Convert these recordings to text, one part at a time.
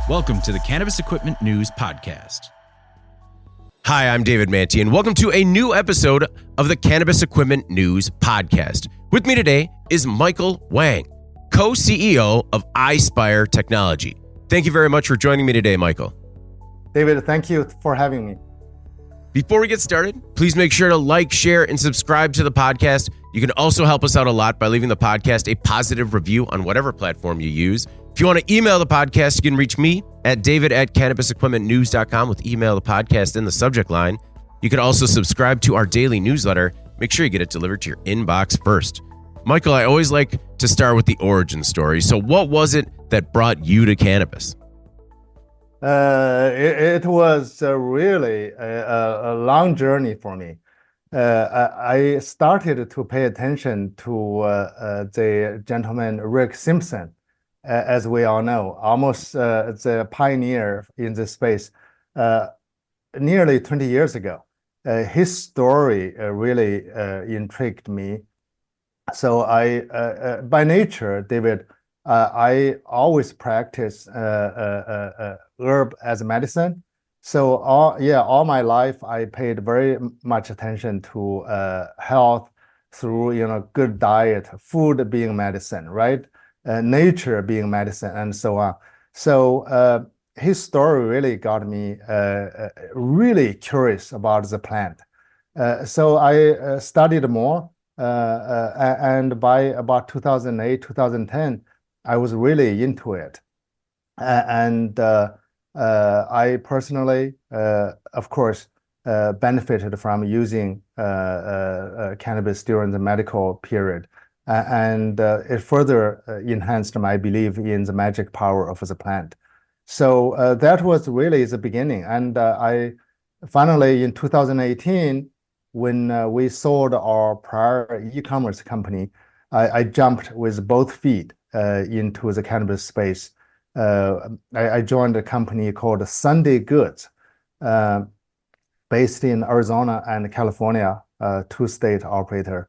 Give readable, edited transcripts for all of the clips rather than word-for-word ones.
Welcome to the Cannabis Equipment News Podcast. Hi, I'm David Manti, and welcome to a new episode of the Cannabis Equipment News Podcast. With me today is Michael Wang, co-CEO of iSpire Technology. Thank you very much for joining me today, Michael. David, thank you for having me. Before we get started, please make sure to like, share, and subscribe to the podcast. You can also help us out a lot by leaving the podcast a positive review on whatever platform you use. If you want to email the podcast, you can reach me at david@cannabisequipmentnews.com with email the podcast in the subject line. You can also subscribe to our daily newsletter. Make sure you get it delivered to your inbox first. Michael, I always like to start with the origin story. So what was it that brought you to cannabis? It was really a long journey for me. I started to pay attention to the gentleman Rick Simpson, as we all know, almost the pioneer in this space, nearly 20 years ago. His story really intrigued me. So I, by nature, David, I always practice herb as medicine. So all my life, I paid very much attention to health through good diet, food being medicine, right? Nature being medicine, and so on. So his story really got me really curious about the plant. So I studied more, and by about 2008, 2010, I was really into it. And I personally, of course, benefited from using cannabis during the medical period. And it further enhanced my belief in the magic power of the plant. So that was really the beginning. And I finally, in 2018, when we sold our prior e-commerce company, I jumped with both feet into the cannabis space. I joined a company called Sunday Goods, based in Arizona and California, two-state operator.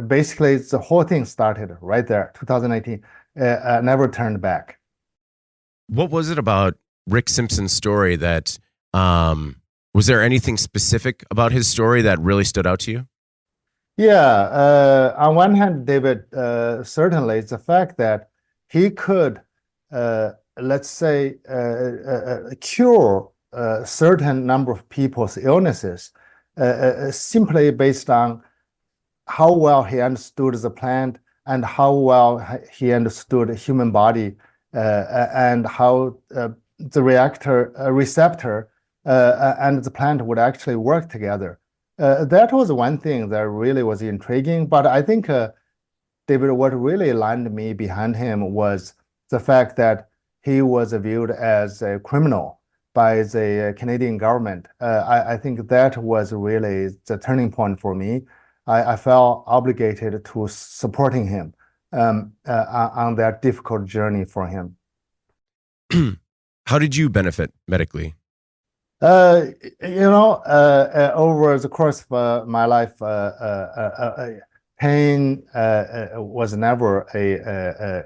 Basically, the whole thing started right there, 2018. I never turned back. What was it about Rick Simpson's story that, was there anything specific about his story that really stood out to you? Yeah, on one hand, David, certainly it's the fact that he could, let's say, cure a certain number of people's illnesses simply based on how well he understood the plant and how well he understood the human body and how the receptor and the plant would actually work together. That was one thing that really was intriguing. But I think, David, what really landed me behind him was the fact that he was viewed as a criminal by the Canadian government. I think that was really the turning point for me. I felt obligated to supporting him on that difficult journey for him. How did you benefit medically? Over the course of my life, pain was never a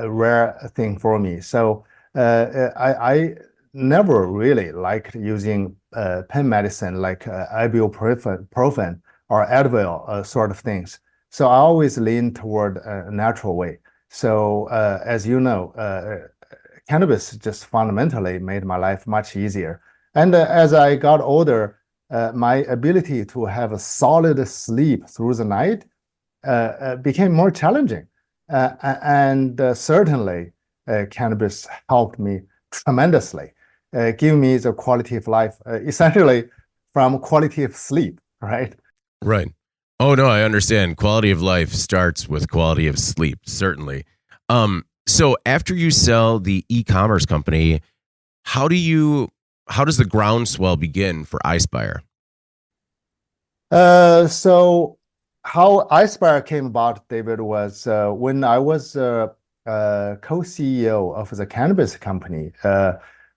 rare thing for me. So I never really liked using pain medicine like ibuprofen or Advil sort of things. So I always lean toward a natural way. So as you know, cannabis just fundamentally made my life much easier. And as I got older, my ability to have a solid sleep through the night became more challenging. And certainly, cannabis helped me tremendously, give me the quality of life, essentially from quality of sleep, right? Right. Oh, no, I understand. Quality of life starts with quality of sleep, certainly. So after you sell the e-commerce company, how does the groundswell begin for iSpire? So how iSpire came about, David, was when I was co-CEO of the cannabis company.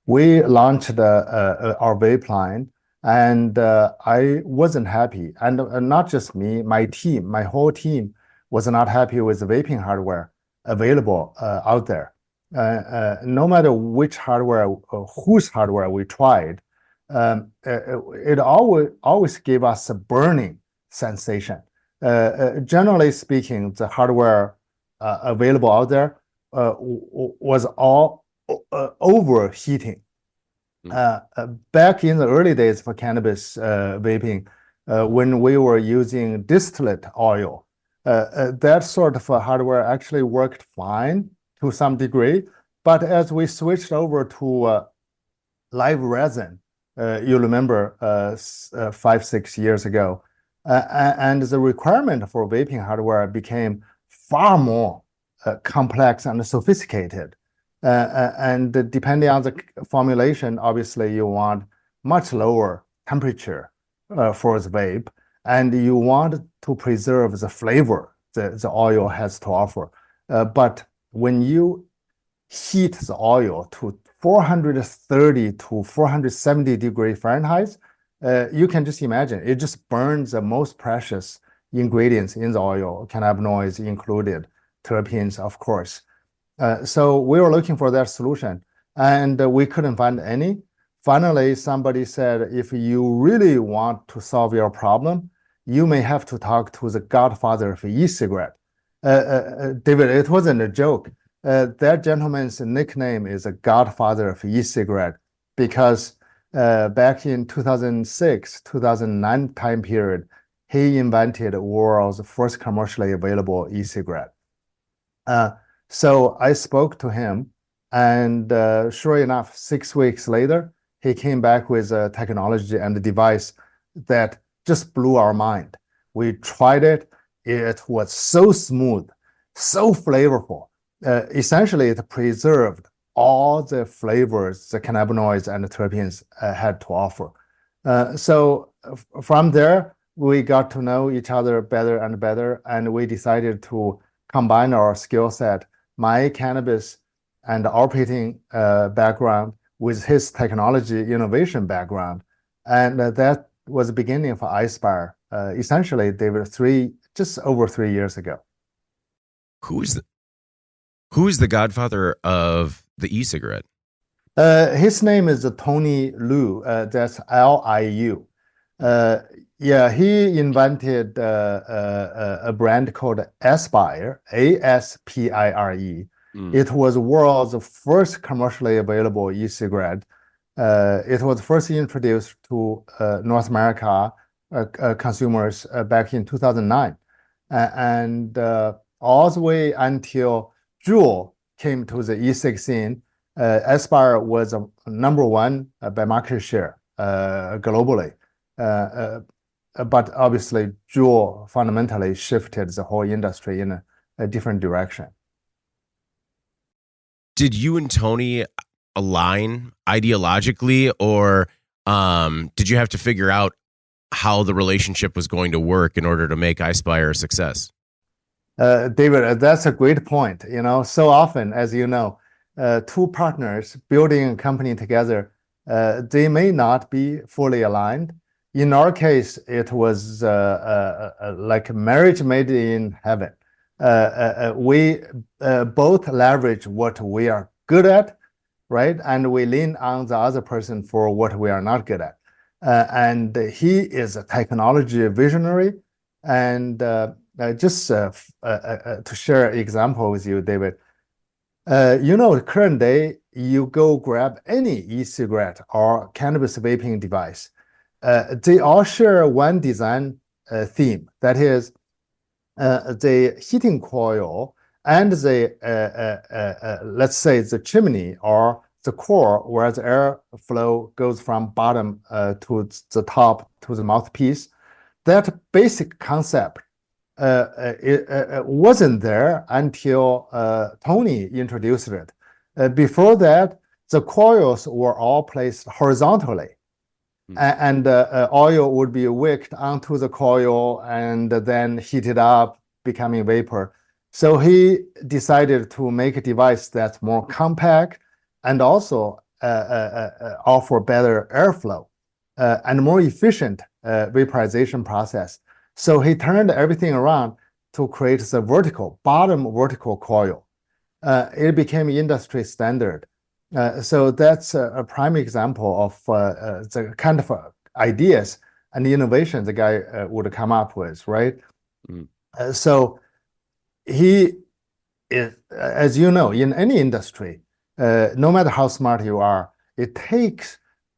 We launched our vape line, and I wasn't happy. And not just me, my team, my whole team was not happy with the vaping hardware available out there. no matter which hardware or whose hardware we tried, it always gave us a burning sensation. Generally speaking, the hardware available out there was all overheating. Back in the early days for cannabis vaping, when we were using distillate oil, that sort of hardware actually worked fine to some degree. But as we switched over to live resin, you remember 5-6 years ago, and the requirement for vaping hardware became far more complex and sophisticated. And depending on the formulation, obviously you want much lower temperature for the vape, and you want to preserve the flavor the oil has to offer. But when you heat the oil to 430 to 470 degrees Fahrenheit, you can just imagine it just burns the most precious ingredients in the oil, cannabinoids included, terpenes, of course. So we were looking for that solution, and we couldn't find any. Finally, somebody said, if you really want to solve your problem, you may have to talk to the godfather of e-cigarette. David, it wasn't a joke. That gentleman's nickname is a godfather of e-cigarette because back in 2006, 2009 time period, he invented the world's first commercially available e-cigarette. So I spoke to him, and sure enough, 6 weeks later, he came back with a technology and a device that just blew our mind. We tried it. It was so smooth, so flavorful. Essentially, it preserved all the flavors the cannabinoids and the terpenes had to offer. So from there, we got to know each other better and better, and we decided to combine our skill set, my cannabis and operating background with his technology innovation background. And that was the beginning for iSpire. Essentially, they were just over 3 years ago. Who is the godfather of the e-cigarette? His name is Tony Liu. That's Liu. Yeah, he invented a brand called Aspire, Aspire. It was the world's first commercially available e-cigarette. It was first introduced to North America consumers back in 2009. And all the way until Juul came to the e-cig scene, Aspire was number one by market share globally. But obviously, Juul fundamentally shifted the whole industry in a different direction. Did you and Tony align ideologically, or did you have to figure out how the relationship was going to work in order to make iSpire a success? David, that's a great point. So often, as you know, two partners building a company together, they may not be fully aligned. In our case, it was like a marriage made in heaven. We both leverage what we are good at, right? And we lean on the other person for what we are not good at. And he is a technology visionary. And just to share an example with you, David, current day, you go grab any e-cigarette or cannabis vaping device. They all share one design theme. That is, the heating coil and the, let's say, the chimney or the core where the airflow goes from bottom to the top to the mouthpiece. That basic concept it wasn't there until Tony introduced it. Before that, the coils were all placed horizontally. And oil would be wicked onto the coil and then heated up, becoming vapor. So he decided to make a device that's more compact and also offer better airflow and more efficient vaporization process. So he turned everything around to create the bottom vertical coil. it became industry standard. So that's a prime example of the kind of ideas and innovation the guy would come up with, right? Mm. So he is, as you know, in any industry, no matter how smart you are, it takes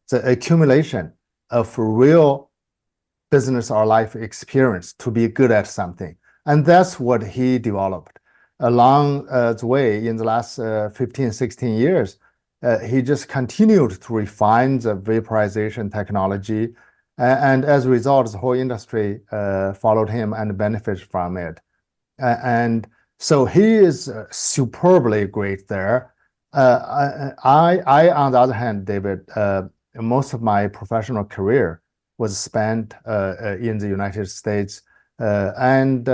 the accumulation of real business or life experience to be good at something. And that's what he developed. Along the way, in the last 15, 16 years, he just continued to refine the vaporization technology. And as a result, the whole industry followed him and benefited from it. And so he is superbly great there. On the other hand, David, most of my professional career was spent in the United States and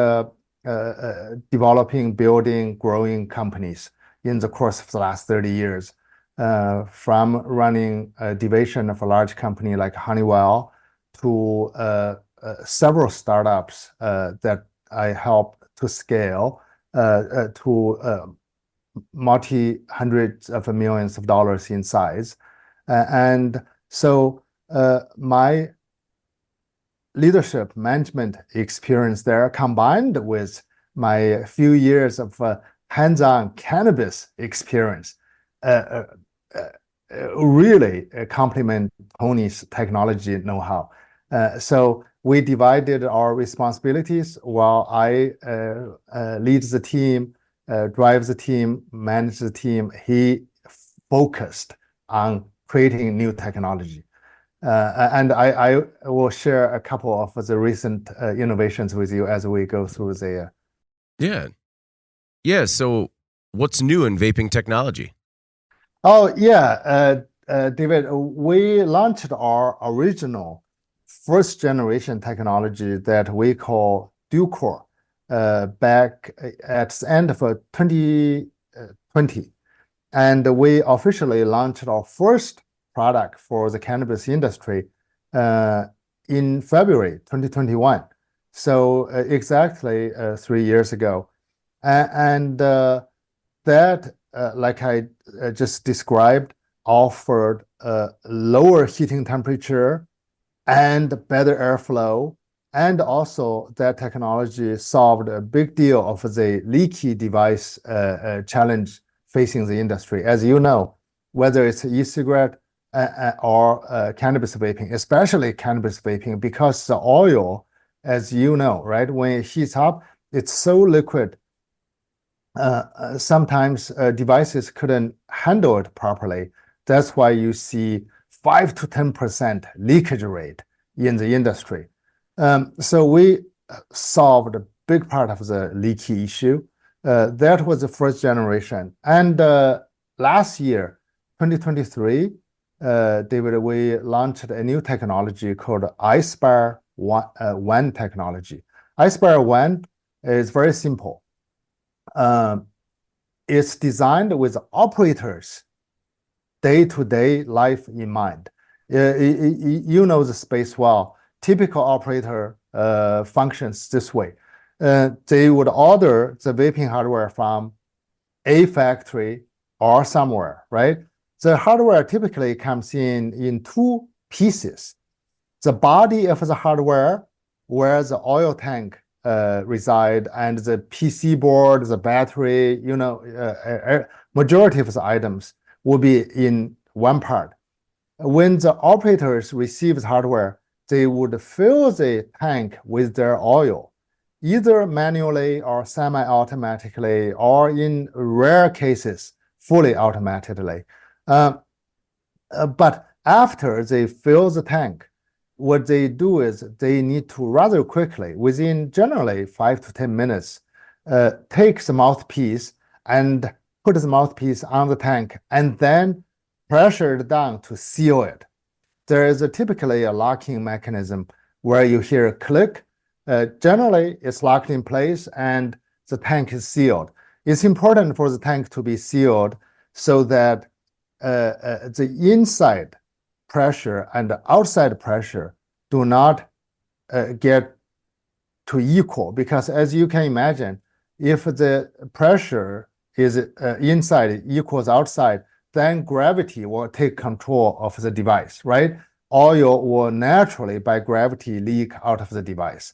developing, building, growing companies in the course of the last 30 years, from running a division of a large company like Honeywell to several startups that I helped to scale to multi-hundreds of millions of dollars in size. And so my leadership management experience there combined with my few years of hands-on cannabis experience really complement Tony's technology know-how. So we divided our responsibilities while I lead the team, drive the team, manage the team. He focused on creating new technology. And I will share a couple of the recent innovations with you as we go through the. Yeah. So what's new in vaping technology? Oh, yeah, David, we launched our original first generation technology that we call dual core back at the end of 2020. And we officially launched our first product for the cannabis industry in February 2021. So exactly 3 years ago. And that, like I just described, offered a lower heating temperature and better airflow. And also that technology solved a big deal of the leaky device challenge facing the industry. As you know, whether it's e-cigarette or cannabis vaping, especially cannabis vaping, because the oil, as you know, right, when it heats up, it's so liquid. Sometimes devices couldn't handle it properly. That's why you see 5 to 10% leakage rate in the industry. So we solved a big part of the leaky issue. That was the first generation. And last year, 2023, David, we launched a new technology called iSpire One technology. iSpire One is very simple. It's designed with operators' day-to-day life in mind. You know the space well. Typical operator functions this way. They would order the vaping hardware from a factory or somewhere, right? The hardware typically comes in two pieces. The body of the hardware, where the oil tank reside, and the PC board, the battery, majority of the items will be in one part. When the operators receive the hardware, they would fill the tank with their oil, either manually or semi-automatically, or in rare cases, fully automatically. But after they fill the tank, what they do is they need to rather quickly, within generally 5 to 10 minutes, take the mouthpiece and put the mouthpiece on the tank and then pressure it down to seal it. There is typically a locking mechanism where you hear a click. Generally, it's locked in place and the tank is sealed. It's important for the tank to be sealed so that the inside pressure and the outside pressure do not get to equal, because as you can imagine, if the pressure is inside equals outside, then gravity will take control of the device, right? Oil will naturally, by gravity, leak out of the device.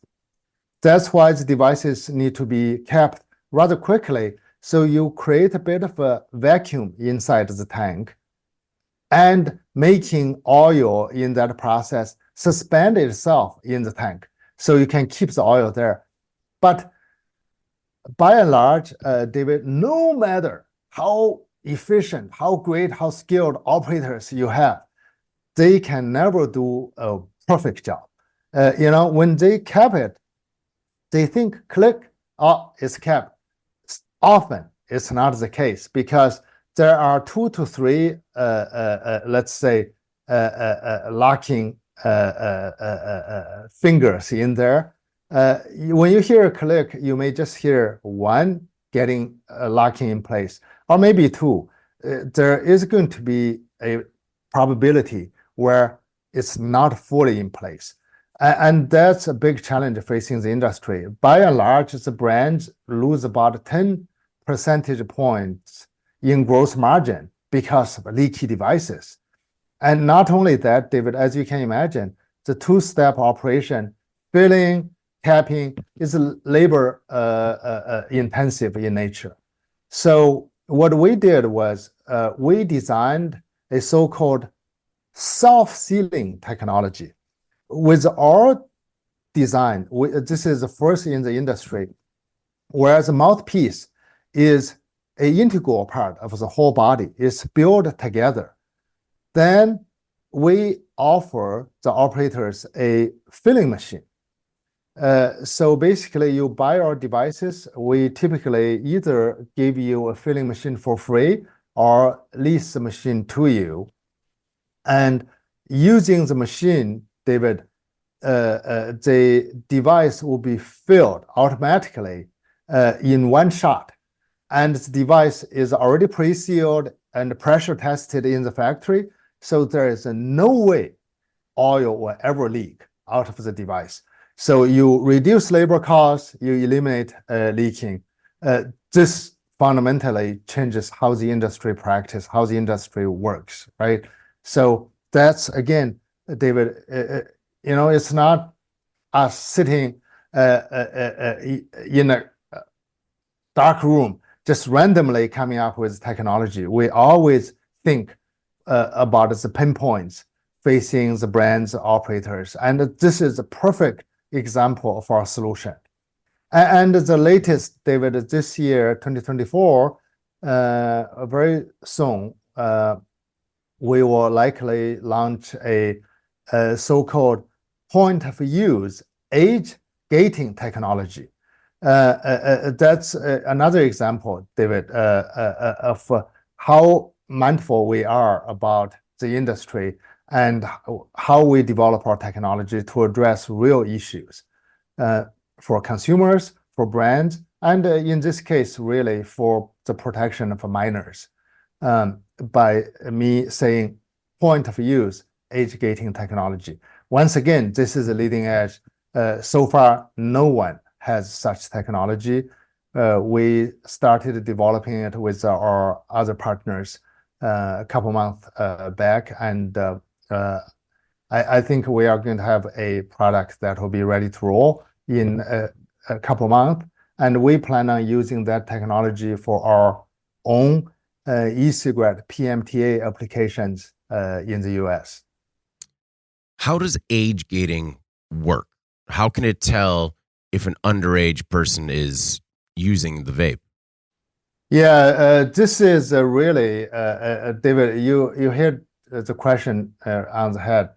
That's why the devices need to be kept rather quickly. So you create a bit of a vacuum inside the tank and making oil in that process suspend itself in the tank. So you can keep the oil there. But by and large, David, no matter how efficient, how great, how skilled operators you have, they can never do a perfect job. When they cap it, they think click, oh, it's capped. Often it's not the case because there are 2 to 3, let's say, locking fingers in there. When you hear a click, you may just hear one getting locking in place, or maybe two. There is going to be a probability where it's not fully in place. And that's a big challenge facing the industry. By and large, the brands lose about 10 percentage points in gross margin because of leaky devices. And not only that, David, as you can imagine, the two-step operation, filling, capping, is labor intensive in nature. So what we did was we designed a so-called self-sealing technology. With our design, this is the first in the industry, whereas the mouthpiece is an integral part of the whole body. It's built together. Then we offer the operators a filling machine. So basically, you buy our devices. We typically either give you a filling machine for free or lease the machine to you. And using the machine, David, the device will be filled automatically in one shot. And the device is already pre-sealed and pressure tested in the factory. So there is no way oil will ever leak out of the device. So you reduce labor costs, you eliminate leaking. This fundamentally changes how the industry practice, how the industry works, right? So that's, again, David, it's not us sitting in a dark room, just randomly coming up with technology. We always think about the pinpoints facing the brands, operators. And this is a perfect example of our solution. And the latest, David, this year, 2024, very soon, we will likely launch a so-called point of use age gating technology. That's another example, David, of how mindful we are about the industry and how we develop our technology to address real issues for consumers, for brands, and in this case, really for the protection of minors. By me saying point of use age gating technology. Once again, this is a leading edge. So far, no one has such technology. We started developing it with our other partners a couple months back, and I think we are going to have a product that will be ready to roll in a couple months, and we plan on using that technology for our own e-cigarette PMTA applications in the US. How does age gating work? How can it tell if an underage person is using the vape? Yeah, this is really, David, you hit the question on the head.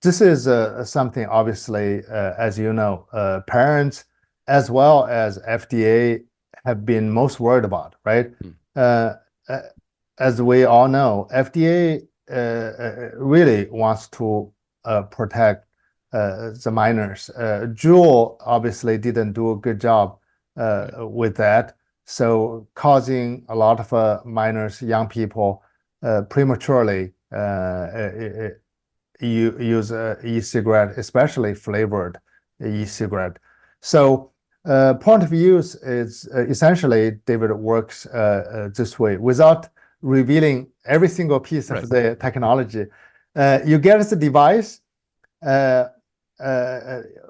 This is something, obviously, as you know, parents as well as FDA have been most worried about, right? As we all know, FDA really wants to protect the minors. Juul obviously didn't do a good job with that, so causing a lot of minors, young people, prematurely use e-cigarette, especially flavored e-cigarette. So Point of use is essentially, David, works this way without revealing every single piece of the technology. You get the device.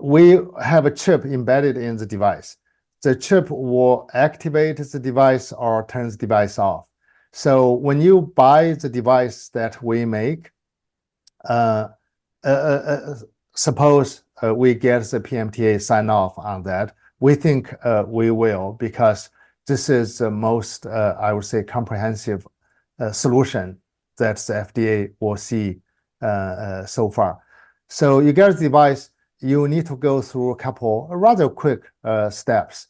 We have a chip embedded in the device. The chip will activate the device or turn the device off. So when you buy the device that we make, suppose we get the PMTA sign off on that. We think we will, because this is the most, I would say, comprehensive solution that the FDA will see so far. So you get the device, you need to go through a couple rather quick steps.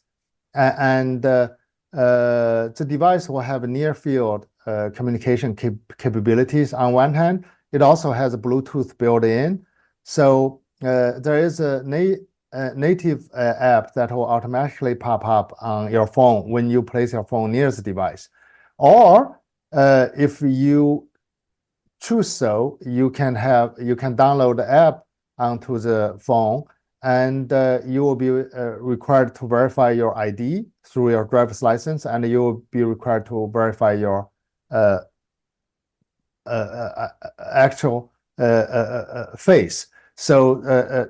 And the device will have near field communication capabilities on one hand. It also has a Bluetooth built in. So there is a native app that will automatically pop up on your phone when you place your phone near the device. Or if you choose so, you can download the app onto the phone, and you will be required to verify your ID through your driver's license, and you will be required to verify your actual face. So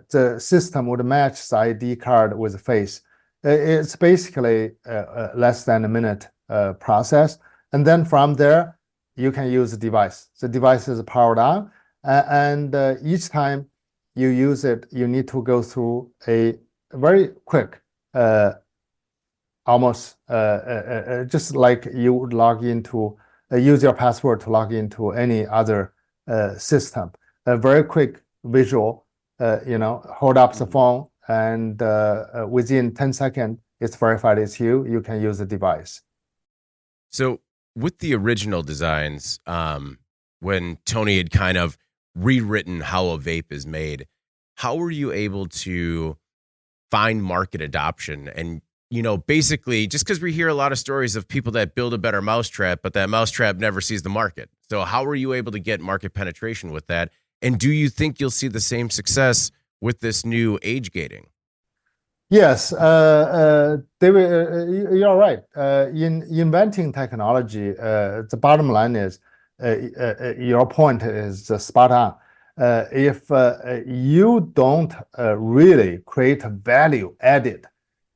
the system would match the ID card with the face. It's basically less than a minute process. And then from there, you can use the device. The device is powered on, and each time you use it, you need to go through a very quick, almost just like you would log into, use your password to log into any other system. A very quick visual, hold up the phone, and within 10 seconds, it's verified it's you. You can use the device. So with the original designs, when Tony had kind of rewritten how a vape is made, how were you able to find market adoption? And, basically, just because we hear a lot of stories of people that build a better mousetrap, but that mousetrap never sees the market. So how were you able to get market penetration with that? And do you think you'll see the same success with this new age gating? Yes, David, you're right. In inventing technology, the bottom line is your point is spot on. If you don't really create value added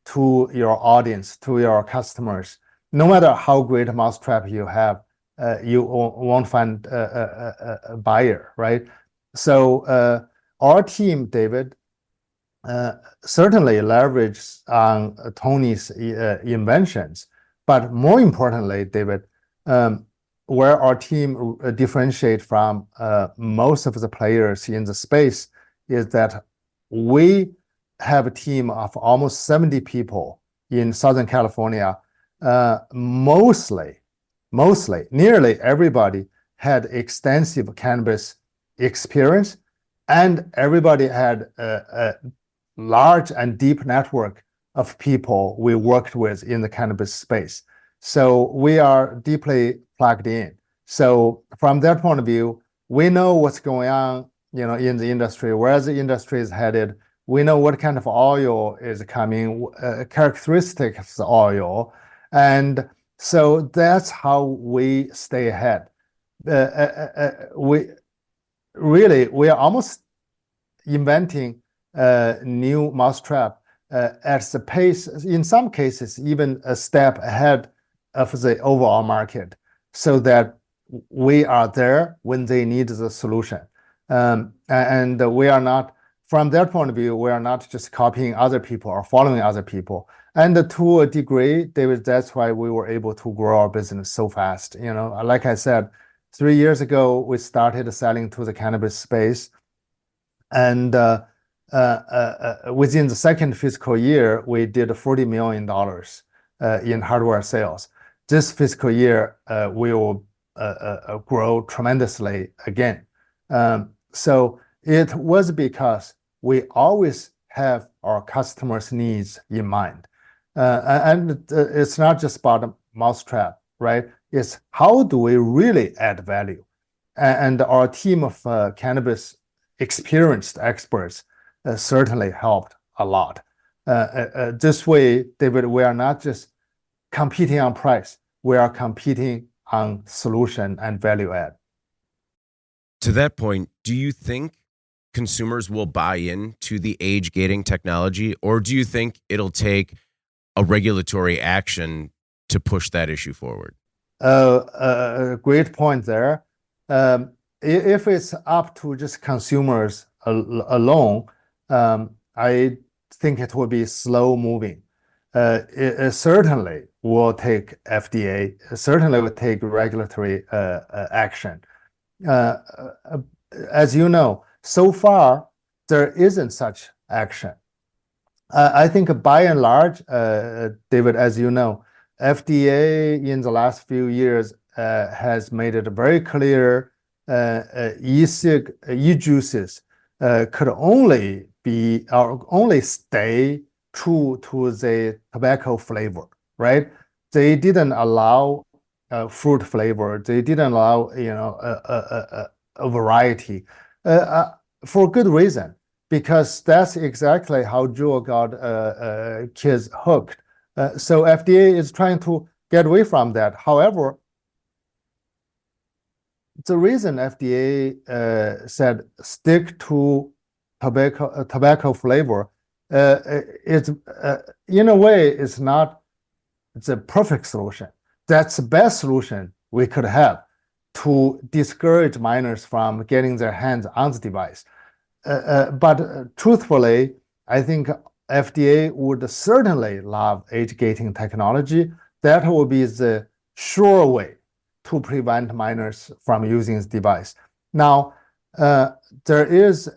to your audience, to your customers, no matter how great a mousetrap you have, you won't find a buyer, right? So our team, David, certainly leverages on Tony's inventions, but more importantly, David, where our team differentiate from most of the players in the space is that we have a team of almost 70 people in Southern California. Mostly, nearly everybody had extensive cannabis experience, and everybody had a large and deep network of people we worked with in the cannabis space. So we are deeply plugged in. So from that point of view, we know what's going on, in the industry, where the industry is headed. We know what kind of oil is coming, characteristics of the oil. And so that's how we stay ahead. We are almost inventing new mousetrap at the pace, in some cases, even a step ahead of the overall market, so that we are there when they need the solution. And we are not, from that point of view, we are not just copying other people or following other people. And to a degree, David, that's why we were able to grow our business so fast. Like I said, 3 years ago, we started selling to the cannabis space. And within the second fiscal year, we did $40 million in hardware sales. This fiscal year, we will grow tremendously again. So it was because we always have our customers' needs in mind. And it's not just about a mousetrap, right? It's how do we really add value? And our team of cannabis experienced experts certainly helped a lot. This way, David, we are not just competing on price, we are competing on solution and value add. To that point, do you think consumers will buy into the age gating technology, or do you think it'll take a regulatory action to push that issue forward? Great point there. If it's up to just consumers alone, I think it will be slow moving. It certainly will take FDA, certainly will take regulatory action. As you know, so far, there isn't such action. I think by and large, David, as you know, FDA in the last few years has made it very clear e-juices could only be or only stay true to the tobacco flavor, right? They didn't allow fruit flavor. They didn't allow a variety for good reason, because that's exactly how Juul got kids hooked. So FDA is trying to get away from that. However, the reason FDA said stick to tobacco flavor is in a way it's not the perfect solution. That's the best solution we could have to discourage minors from getting their hands on the device. But truthfully, I think FDA would certainly love age gating technology. That will be the sure way to prevent minors from using this device. Now, there is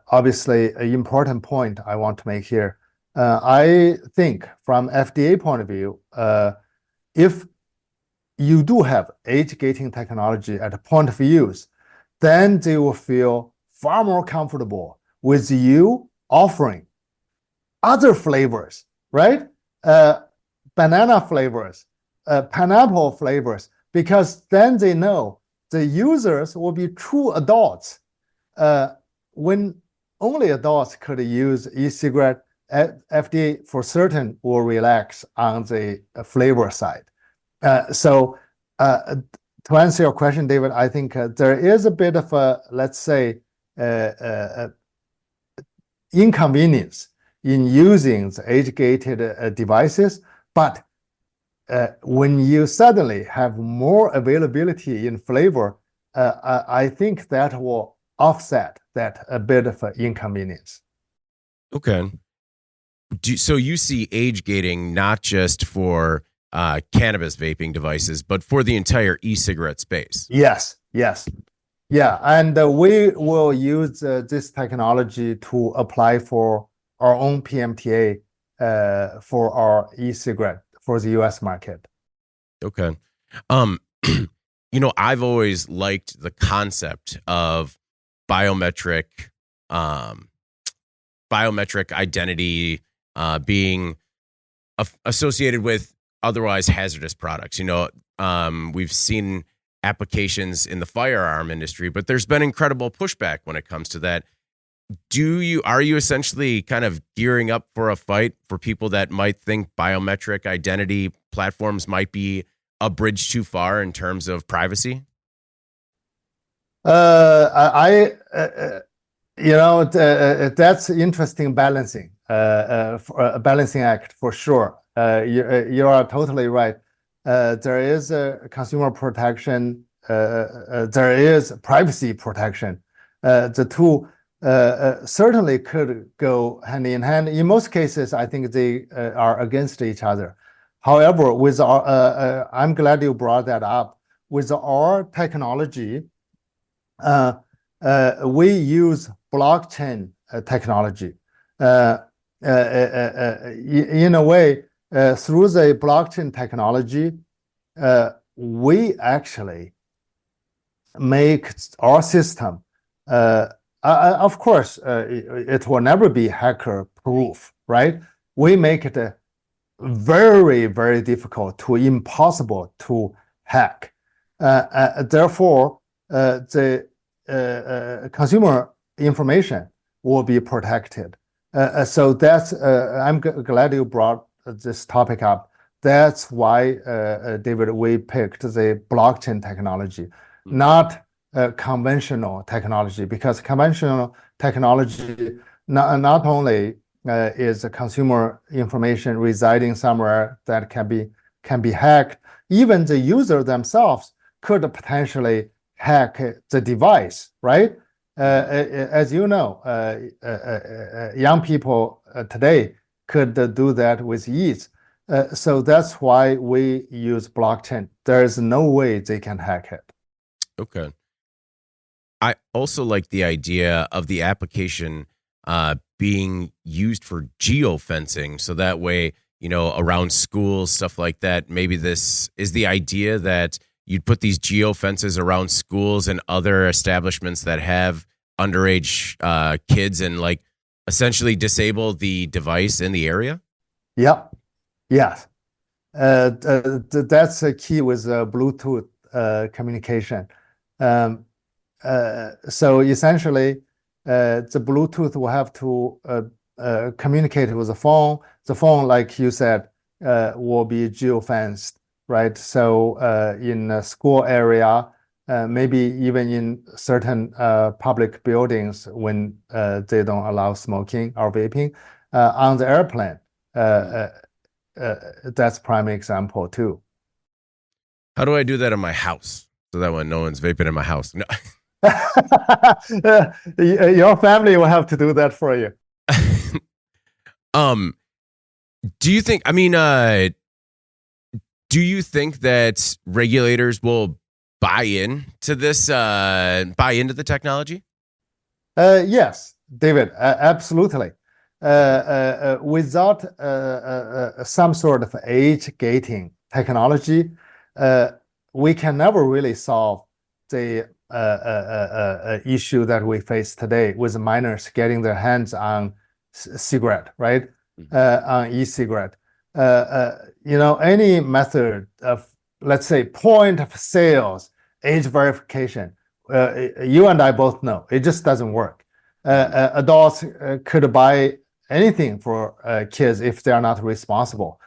obviously an important point I want to make here. I think from FDA point of view, if you do have age gating technology at a point of use, then they will feel far more comfortable with you offering other flavors, right? Banana flavors, pineapple flavors, because then they know the users will be true adults. When only adults could use e-cigarette, FDA for certain will relax on the flavor side. So to answer your question, David, I think there is a bit of a, let's say, inconvenience in using the age-gated devices, but when you suddenly have more availability in flavor, I think that will offset that a bit of inconvenience. Okay. So you see age gating not just for cannabis vaping devices, but for the entire e-cigarette space. Yes. Yeah, and we will use this technology to apply for our own PMTA for our e-cigarette for the US market. Okay. I've always liked the concept of biometric identity being associated with otherwise hazardous products. We've seen applications in the firearm industry, but there's been incredible pushback when it comes to that. Are you essentially kind of gearing up for a fight for people that might think biometric identity platforms might be a bridge too far in terms of privacy? That's interesting balancing act for sure. You are totally right. There is a consumer protection. There is privacy protection. The two certainly could go hand in hand. In most cases, I think they are against each other. However, with our, I'm glad you brought that up. With our technology, we use blockchain technology. In a way, through the blockchain technology, we actually make our system, of course, it will never be hacker proof, right? We make it very, very difficult to impossible to hack. Therefore, the consumer information will be protected. So that's I'm glad you brought this topic up. That's why, David, we picked the blockchain technology, not conventional technology, because conventional technology not only is consumer information residing somewhere that can be hacked, even the user themselves could potentially hack the device, right? As you know, young people today could do that with ease. So that's why we use blockchain. There is no way they can hack it. Okay. I also like the idea of the application being used for geofencing. So that way, around schools, stuff like that. Maybe this is the idea that you'd put these geofences around schools and other establishments that have underage kids and like essentially disable the device in the area. Yep. Yes. That's a key with Bluetooth communication. So essentially, the Bluetooth will have to communicate with the phone. The phone, like you said, will be geofenced, right? So in a school area, maybe even in certain public buildings when they don't allow smoking or vaping, on the airplane, that's prime example too. How do I do that in my house so that when no one's vaping in my house? No. Your family will have to do that for you. Do you think, do you think that regulators will buy into the technology? Yes, David, absolutely. Without some sort of age gating technology, we can never really solve the issue that we face today with minors getting their hands on cigarette, right? On e-cigarette. Any method of, let's say, point of sales, age verification, you and I both know it just doesn't work. Adults could buy anything for kids if they are not responsible.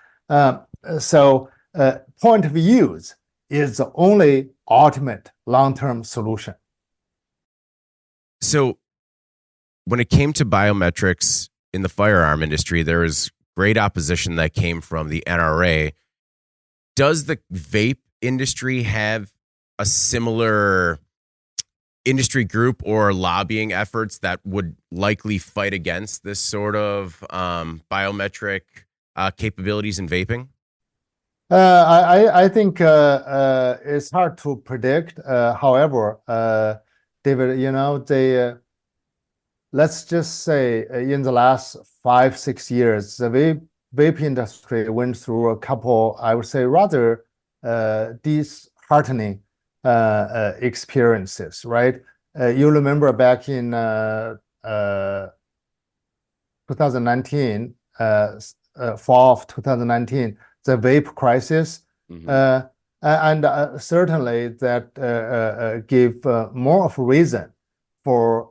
So point of use is the only ultimate long-term solution. So when it came to biometrics in the firearm industry, there was great opposition that came from the NRA. Does the vape industry have a similar industry group or lobbying efforts that would likely fight against this sort of biometric capabilities in vaping? I think it's hard to predict. However, David, let's just say in the last 5-6 years, the vape industry went through a couple, I would say, rather disheartening experiences, right? You remember back in 2019, fall of 2019, the vape crisis. And certainly that gave more of a reason for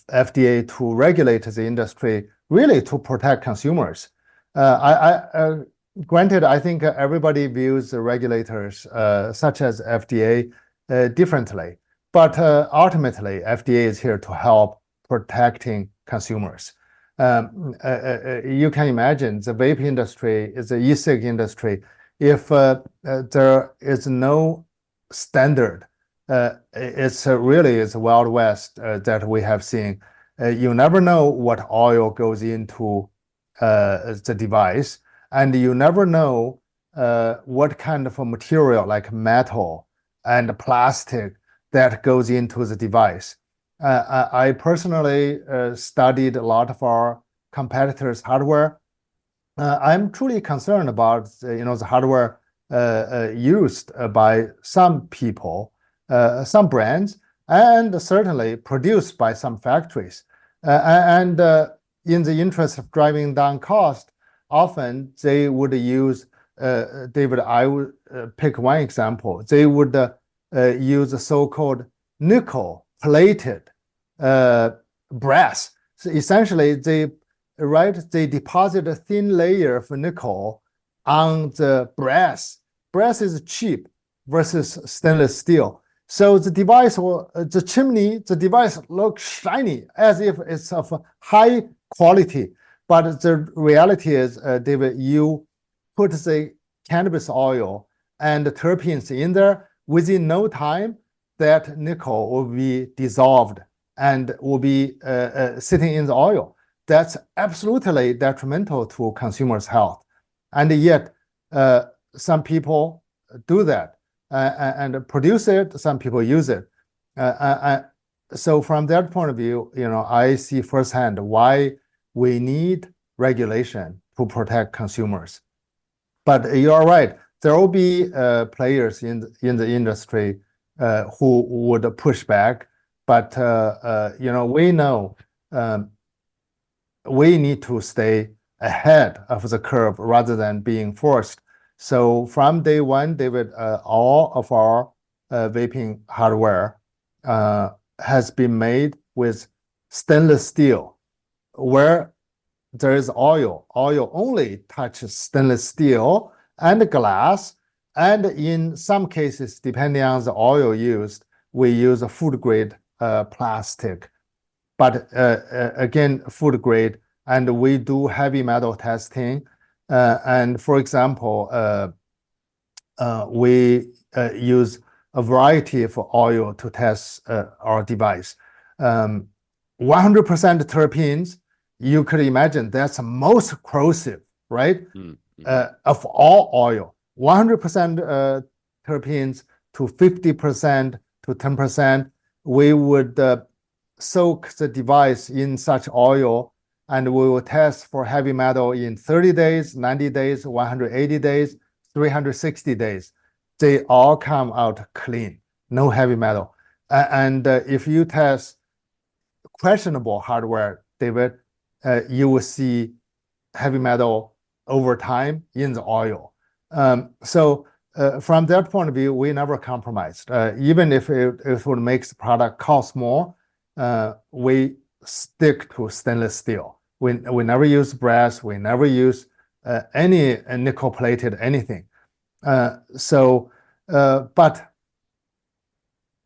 FDA to regulate the industry, really to protect consumers. Granted, I think everybody views the regulators, such as FDA, differently. But ultimately, FDA is here to help protecting consumers. You can imagine the vape industry is the e-cig industry. If there is no standard, it's really Wild West that we have seen. You never know what oil goes into the device, and you never know what kind of a material like metal and plastic that goes into the device. I personally studied a lot of our competitors' hardware. I'm truly concerned about the hardware used by some people, some brands, and certainly produced by some factories. And in the interest of driving down cost, often they would use, David, I would pick one example. They would use a so-called nickel plated brass. So essentially, they right? They deposit a thin layer of nickel on the brass. Brass is cheap versus stainless steel. So the device the chimney, the device looks shiny as if it's of high quality. But the reality is, David, you put the cannabis oil and the terpenes in there, within no time, that nickel will be dissolved and will be sitting in the oil. That's absolutely detrimental to consumers' health. And yet, some people do that and produce it. Some people use it. So from that point of view, I see firsthand why we need regulation to protect consumers. But you are right. There will be players in the industry who would push back. But we know we need to stay ahead of the curve rather than being forced. So from day one, David, all of our vaping hardware has been made with stainless steel. Where there is oil only touches stainless steel and glass. And in some cases, depending on the oil used, we use a food grade plastic. But again, food grade, and we do heavy metal testing. And for example, we use a variety of oil to test our device. 100% terpenes, you could imagine that's the most corrosive, right? Of all oil. 100% terpenes to 50% to 10%, we would soak the device in such oil, and we will test for heavy metal in 30 days, 90 days, 180 days, 360 days. They all come out clean, no heavy metal. And if you test questionable hardware, David, you will see heavy metal over time in the oil. So from that point of view, we never compromised. Even if it would make the product cost more, we stick to stainless steel. We never use brass. We never use any nickel plated anything. But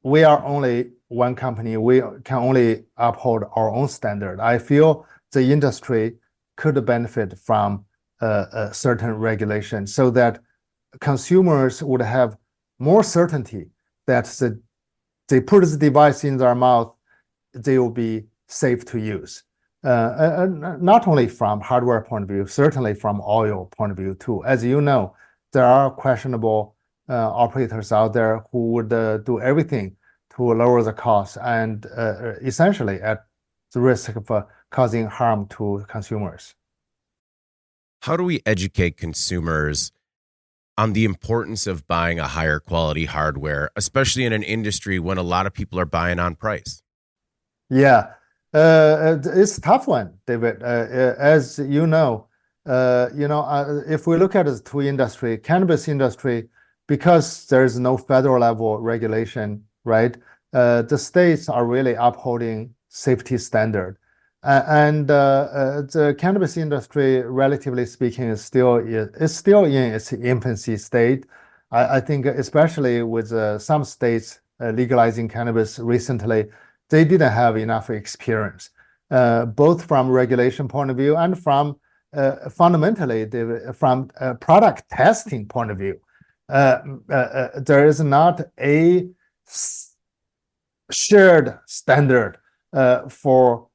we are only one company. We can only uphold our own standard. I feel the industry could benefit from a certain regulation so that consumers would have more certainty that they put the device in their mouth, they will be safe to use. Not only from hardware point of view, certainly from oil point of view too. As you know, there are questionable operators out there who would do everything to lower the cost and essentially at the risk of causing harm to consumers. How do we educate consumers on the importance of buying a higher quality hardware, especially in an industry when a lot of people are buying on price? Yeah, it's a tough one, David. As you know, if we look at the two industry, cannabis industry, because there is no federal level regulation, right? The states are really upholding safety standard. And the cannabis industry, relatively speaking, is still in its infancy state. I think especially with some states legalizing cannabis recently, they didn't have enough experience, both from regulation point of view and from fundamentally from product testing point of view. There is not a shared standard for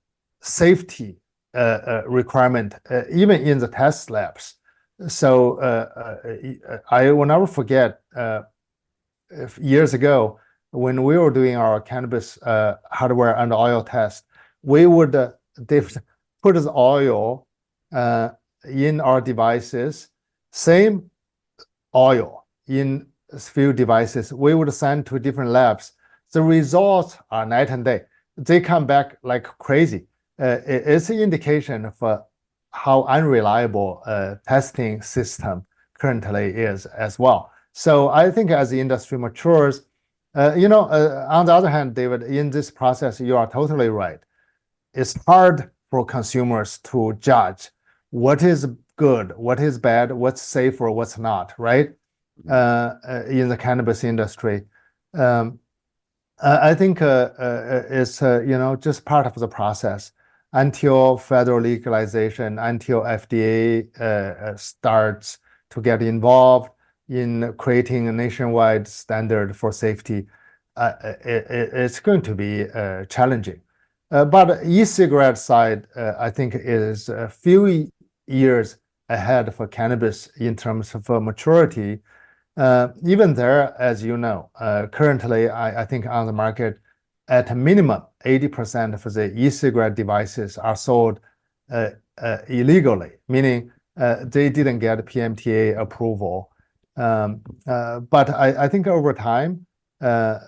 safety requirement, even in the test labs. So I will never forget years ago when we were doing our cannabis hardware and oil test, we would put the oil in our devices, same oil in a few devices. We would send to different labs. The results are night and day. They come back like crazy. It's an indication of how unreliable testing system currently is as well. So I think as the industry matures, on the other hand, David, in this process, you are totally right. It's hard for consumers to judge what is good, what is bad, what's safe or what's not, right? In the cannabis industry. I think it's just part of the process until federal legalization, until FDA starts to get involved in creating a nationwide standard for safety. It's going to be challenging. But e-cigarette side, I think, is a few years ahead for cannabis in terms of maturity. Even there, as you know, currently, I think on the market, at a minimum, 80% of the e-cigarette devices are sold illegally, meaning they didn't get PMTA approval. But I think over time,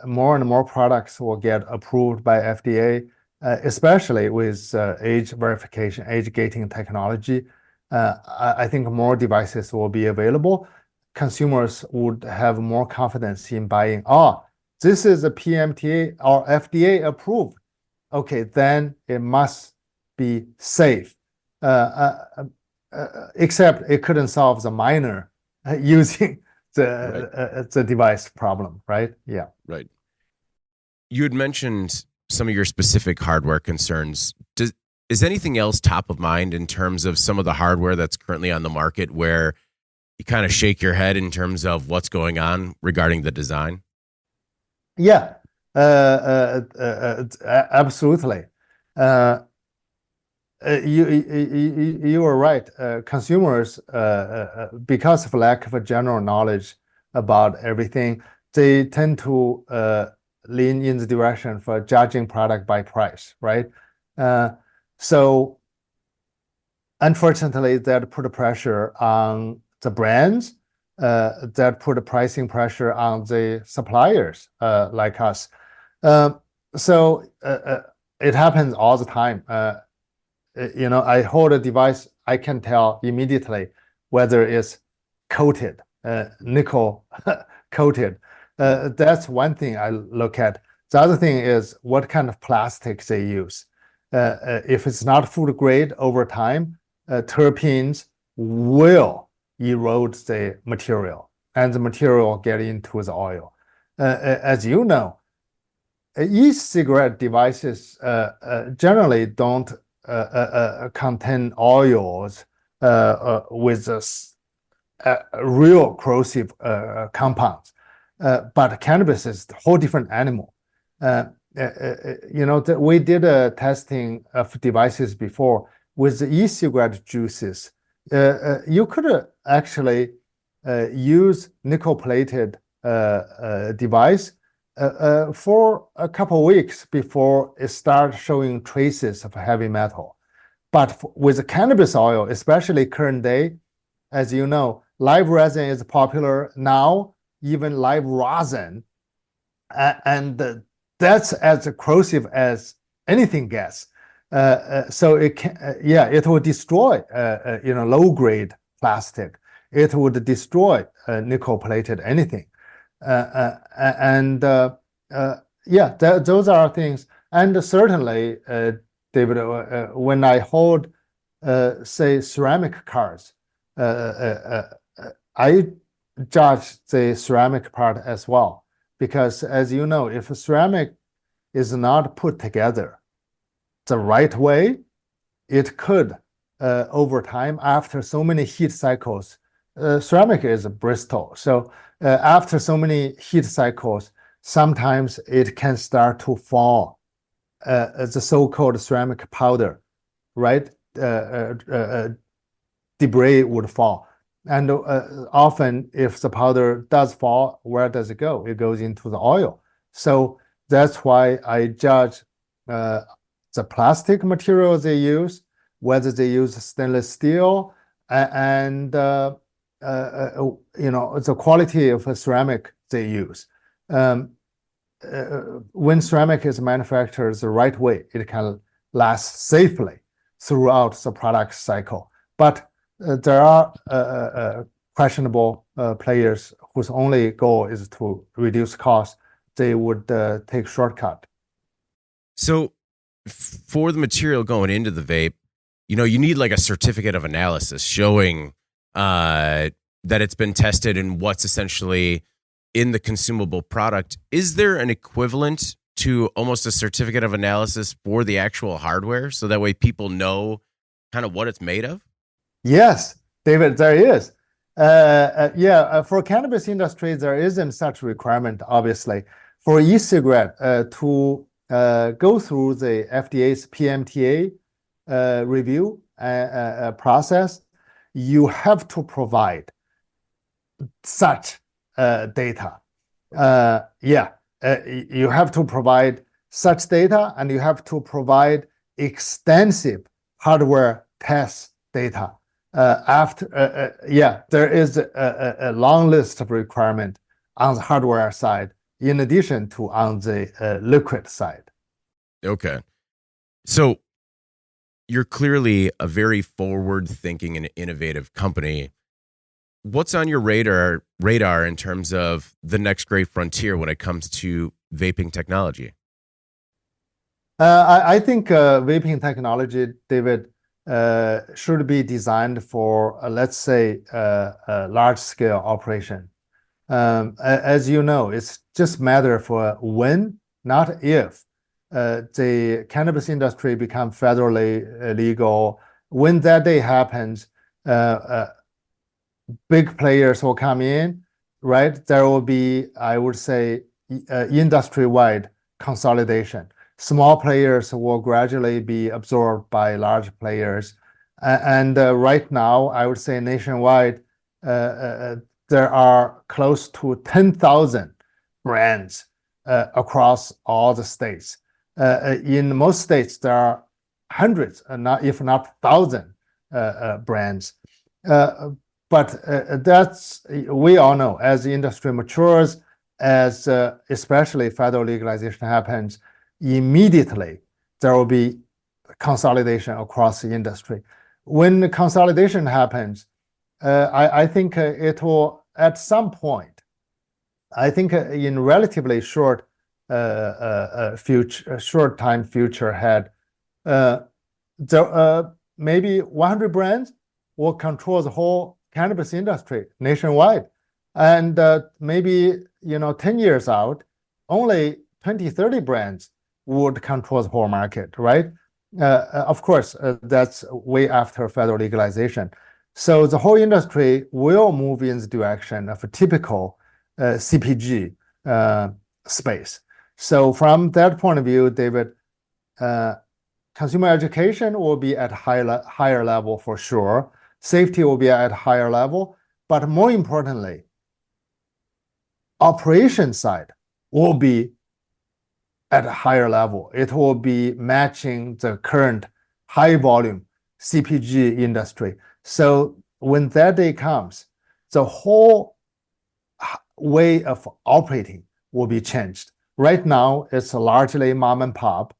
more and more products will get approved by FDA, especially with age verification, age gating technology. I think more devices will be available. Consumers would have more confidence in buying. Oh, this is a PMTA or FDA approved. Okay, then it must be safe. Except it couldn't solve the minor using the device problem, right? Yeah. Right. You had mentioned some of your specific hardware concerns. Is anything else top of mind in terms of some of the hardware that's currently on the market where you kind of shake your head in terms of what's going on regarding the design? Yeah, absolutely. You are right. Consumers, because of lack of general knowledge about everything, they tend to lean in the direction for judging product by price, right? So unfortunately, that put pressure on the brands, that put a pricing pressure on the suppliers like us. So it happens all the time. I hold a device, I can tell immediately whether it's coated, nickel coated. That's one thing I look at. The other thing is what kind of plastics they use. If it's not food grade over time, terpenes will erode the material and the material get into the oil. As you know, e-cigarette devices generally don't contain oils with real corrosive compounds. But cannabis is a whole different animal. We did a testing of devices before with the e-cigarette juices. You could actually use nickel-plated device for a couple of weeks before it starts showing traces of heavy metal. But with the cannabis oil, especially current day, as you know, live resin is popular now, even live rosin, and that's as corrosive as anything gets. So it can, it will destroy, low grade plastic. It would destroy nickel-plated anything. Those are things. And certainly, David, when I hold, say, ceramic cars, I judge the ceramic part as well. Because as you know, if a ceramic is not put together the right way, it could, over time, after so many heat cycles, ceramic is brittle. So after so many heat cycles, sometimes it can start to fall, the so-called ceramic powder, right? Debris would fall. And often, if the powder does fall, where does it go? It goes into the oil. So that's why I judge the plastic materials they use, whether they use stainless steel, and the quality of a ceramic they use. When ceramic is manufactured the right way, it can last safely throughout the product cycle. But there are questionable players whose only goal is to reduce costs. They would take shortcut. So for the material going into the vape, you need like a certificate of analysis showing that it's been tested and what's essentially in the consumable product. Is there an equivalent to almost a certificate of analysis for the actual hardware, so that way people know kind of what it's made of? Yes, David, there is. For cannabis industry, there isn't such requirement, obviously. For e-cigarette to go through the FDA's PMTA review process, you have to provide such data. You have to provide such data, and you have to provide extensive hardware test data. There is a long list of requirement on the hardware side, in addition to on the liquid side. Okay. So you're clearly a very forward-thinking and innovative company. What's on your radar in terms of the next great frontier when it comes to vaping technology? I think vaping technology, David, should be designed for, let's say, a large-scale operation. As you know, it's just matter for when, not if, the cannabis industry become federally legal. When that day happens, big players will come in, right? There will be, I would say, industry-wide consolidation. Small players will gradually be absorbed by large players. Right now, I would say nationwide, there are close to 10,000 brands across all the states. In most states, there are hundreds, if not thousands, brands. But we all know, as the industry matures, as especially federal legalization happens, immediately there will be consolidation across the industry. When the consolidation happens, I think it will, at some point, I think in relatively short time future ahead, maybe 100 brands will control the whole cannabis industry nationwide. And maybe 10 years out, only 20, 30 brands would control the whole market, right? Of course, that's way after federal legalization. So the whole industry will move in the direction of a typical CPG space. So from that point of view, David, consumer education will be at higher level for sure. Safety will be at higher level, but more importantly, operation side will be at a higher level. It will be matching the current high volume CPG industry. So when that day comes, the whole way of operating will be changed. Right now, it's largely mom and pop,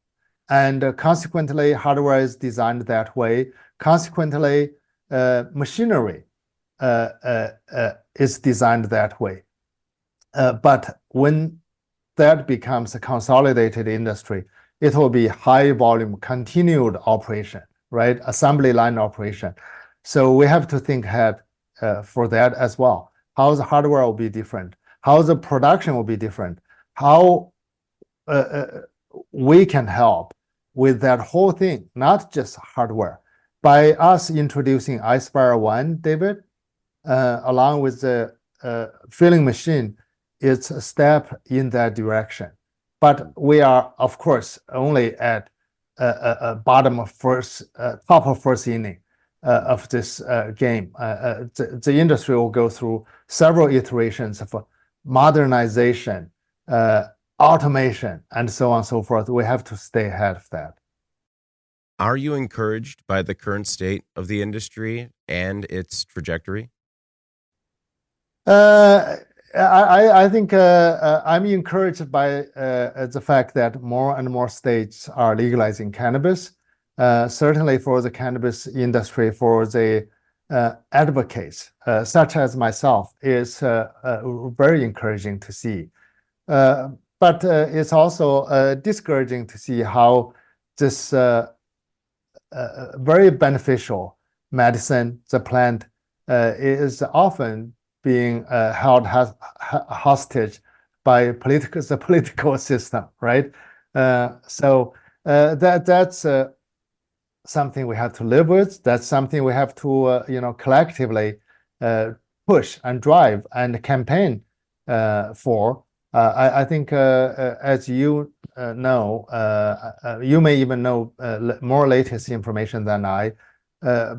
and consequently, hardware is designed that way. Consequently, machinery is designed that way. But when that becomes a consolidated industry, it will be high volume, continued operation, right? Assembly line operation. So we have to think ahead for that as well. How the hardware will be different, how the production will be different, how we can help with that whole thing, not just hardware. By us introducing Ispire 1, David, along with the filling machine, it's a step in that direction. But we are, of course, only at top of first inning of this game. The industry will go through several iterations of modernization, automation, and so on and so forth. We have to stay ahead of that. Are you encouraged by the current state of the industry and its trajectory? I think I'm encouraged by the fact that more and more states are legalizing cannabis. Certainly for the cannabis industry, for the advocates, such as myself, is very encouraging to see. But it's also discouraging to see how this very beneficial medicine, the plant, is often being held hostage by the political system, right? So that's something we have to live with. That's something we have to, collectively push and drive and campaign for. I think, as you know, you may even know more latest information than I.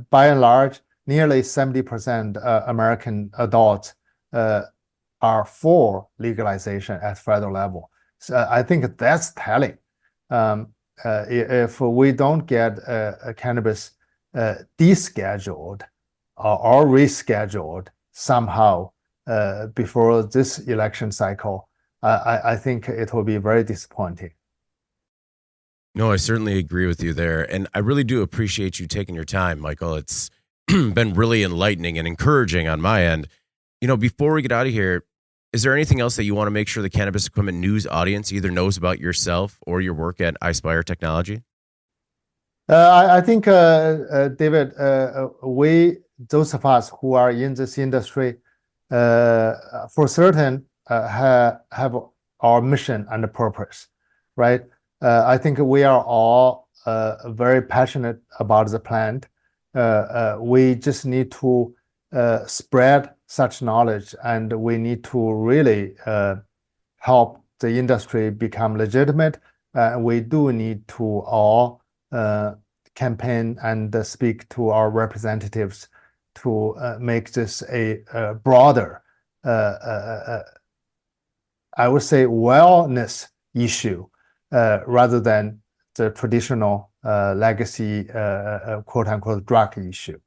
By and large, nearly 70% American adults are for legalization at federal level. So I think that's telling. If we don't get cannabis descheduled or rescheduled somehow before this election cycle, I think it will be very disappointing. No, I certainly agree with you there. And I really do appreciate you taking your time, Michael. It's been really enlightening and encouraging on my end. Before we get out of here, is there anything else that you want to make sure the Cannabis Equipment News audience either knows about yourself or your work at iSpire Technology? I think, David, those of us who are in this industry, for certain, have our mission and purpose, right? I think we are all very passionate about the plant. We just need to spread such knowledge, and we need to really help the industry become legitimate. We do need to all campaign and speak to our representatives to make this a broader, I would say, wellness issue rather than the traditional legacy, quote unquote, drug issue.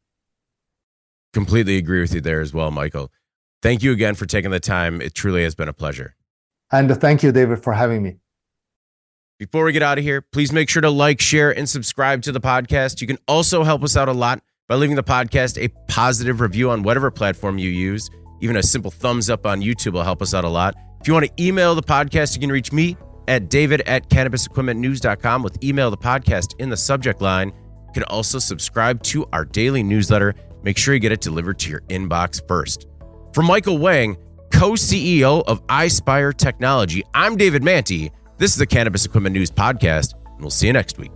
Completely agree with you there as well, Michael. Thank you again for taking the time. It truly has been a pleasure. And thank you, David, for having me. Before we get out of here, please make sure to like, share, and subscribe to the podcast. You can also help us out a lot by leaving the podcast a positive review on whatever platform you use. Even a simple thumbs up on YouTube will help us out a lot. If you want to email the podcast, you can reach me at david@cannabisequipmentnews.com with email the podcast in the subject line. You can also subscribe to our daily newsletter. Make sure you get it delivered to your inbox first. For Michael Wang, co-CEO of iSpire Technology, I'm David Manti. This is the Cannabis Equipment News Podcast, and we'll see you next week.